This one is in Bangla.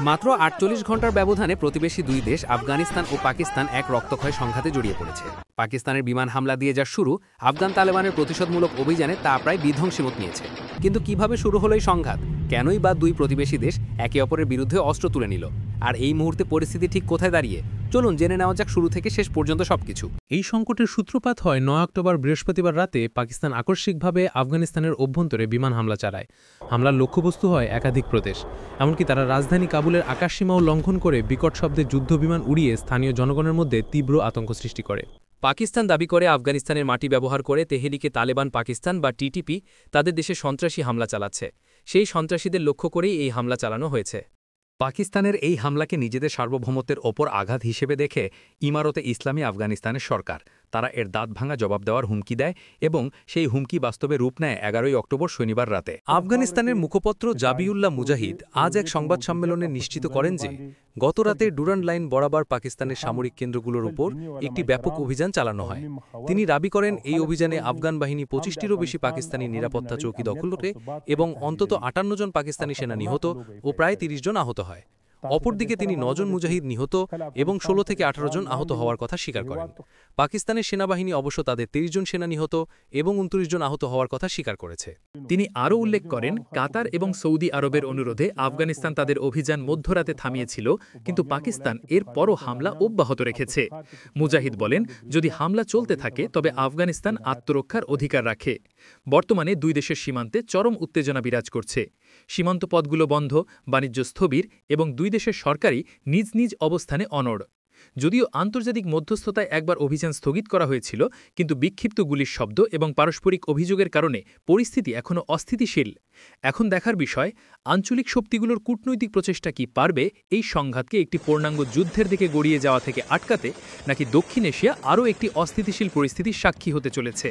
মাত্র ৪৮ ঘন্টার ব্যবধানে প্রতিবেশী দুই দেশ আফগানিস্তান ও পাকিস্তান এক রক্তক্ষয় সংঘাতে জড়িয়ে পড়েছে। পাকিস্তানের বিমান হামলা দিয়ে যা শুরু, আফগান তালেবানের প্রতিশোধমূলক অভিযানে তা প্রায় বিধ্বংসী রূপ নিয়েছে। কিন্তু কিভাবে শুরু হলো এই সংঘাত? কেনই বা দুই প্রতিবেশী দেশ একে অপরের বিরুদ্ধে অস্ত্র তুলে নিল? আর এই মুহূর্তে পরিস্থিতি ঠিক কোথায় দাঁড়িয়ে? চলুন জেনে নেওয়া যাক শুরু থেকে শেষ পর্যন্ত সবকিছু। এই সংকটের সূত্রপাত হয় ৯ অক্টোবর বৃহস্পতিবার রাতে পাকিস্তান আকস্মিকভাবে আফগানিস্তানের অভ্যন্তরে বিমান হামলা চালায়। হামলার লক্ষ্যবস্তু হয় একাধিক প্রদেশ। এমনকি তারা রাজধানী কাবুলের আকাশসীমাও লঙ্ঘন করে বিকট শব্দে যুদ্ধবিমান উড়িয়ে স্থানীয় জনগণের মধ্যে তীব্র আতঙ্ক সৃষ্টি করে। পাকিস্তান দাবি করে আফগানিস্তানের মাটি ব্যবহার করে তেহরিকে তালেবান পাকিস্তান বা টিটিপি তাদের দেশে সন্ত্রাসী হামলা চালাচ্ছে। সেই সন্ত্রাসীদের লক্ষ্য করেই এই হামলা চালানো হয়েছে। পাকিস্তানের এই হামলাকে নিজেদের সার্বভৌমত্বের ওপর আঘাত হিসেবে দেখে ইমারতে ইসলামী আফগানিস্তানের সরকার তারা এর দাঁতভাঙা জবাব দেওয়ার হুমকি দেয় এবং সেই হুমকি বাস্তবে রূপ নেয় ১১ অক্টোবর শনিবার রাতে। আফগানিস্তানের মুখপত্র জাবিউল্লাহ মুজাহিদ আজ এক সংবাদ সম্মেলনে নিশ্চিত করেন যে গতরাতে ডুরান্ড লাইন বরাবর পাকিস্তানের সামরিক কেন্দ্রগুলোর উপর একটি ব্যাপক অভিযান চালানো হয়। তিনি দাবি করেন এই অভিযানে আফগান বাহিনী ২৫টিরও বেশি পাকিস্তানি নিরাপত্তা চৌকি দখল করে এবং অন্তত ৫৮ জন পাকিস্তানি সেনা নিহত ও প্রায় ৩০ জন আহত হয়। অপরদিকে তিনি ৯ জন মুজাহিদ নিহত এবং ১৬ থেকে ১৮ জন আহত হওয়ার কথা স্বীকার করেন। পাকিস্তানের সেনাবাহিনী অবশ্য তাদের ৩০ জন সেনা নিহত এবং ২৯ জন আহত হওয়ার কথা স্বীকার করেছে। তিনি আরও উল্লেখ করেন, কাতার এবং সৌদি আরবের অনুরোধে আফগানিস্তান তাদের অভিযান মধ্যরাতে থামিয়েছিল, কিন্তু পাকিস্তান এর পরও হামলা অব্যাহত রেখেছে। মুজাহিদ বলেন, যদি হামলা চলতে থাকে তবে আফগানিস্তান আত্মরক্ষার অধিকার রাখে। বর্তমানে দুই দেশের সীমান্তে চরম উত্তেজনা বিরাজ করছে। সীমান্ত পথগুলো বন্ধ, বাণিজ্য স্থবির এবং দুই দেশের সরকারই নিজ নিজ অবস্থানে অনড়। যদিও আন্তর্জাতিক মধ্যস্থতায় একবার অভিযান স্থগিত করা হয়েছিল, কিন্তু বিক্ষিপ্ত গুলির শব্দ এবং পারস্পরিক অভিযোগের কারণে পরিস্থিতি এখনও অস্থিতিশীল। এখন দেখার বিষয়, আঞ্চলিক শক্তিগুলোর কূটনৈতিক প্রচেষ্টা কি পারবে এই সংঘাতকে একটি পূর্ণাঙ্গ যুদ্ধের দিকে গড়িয়ে যাওয়া থেকে আটকাতে, নাকি দক্ষিণ এশিয়া আরও একটি অস্থিতিশীল পরিস্থিতির সাক্ষী হতে চলেছে।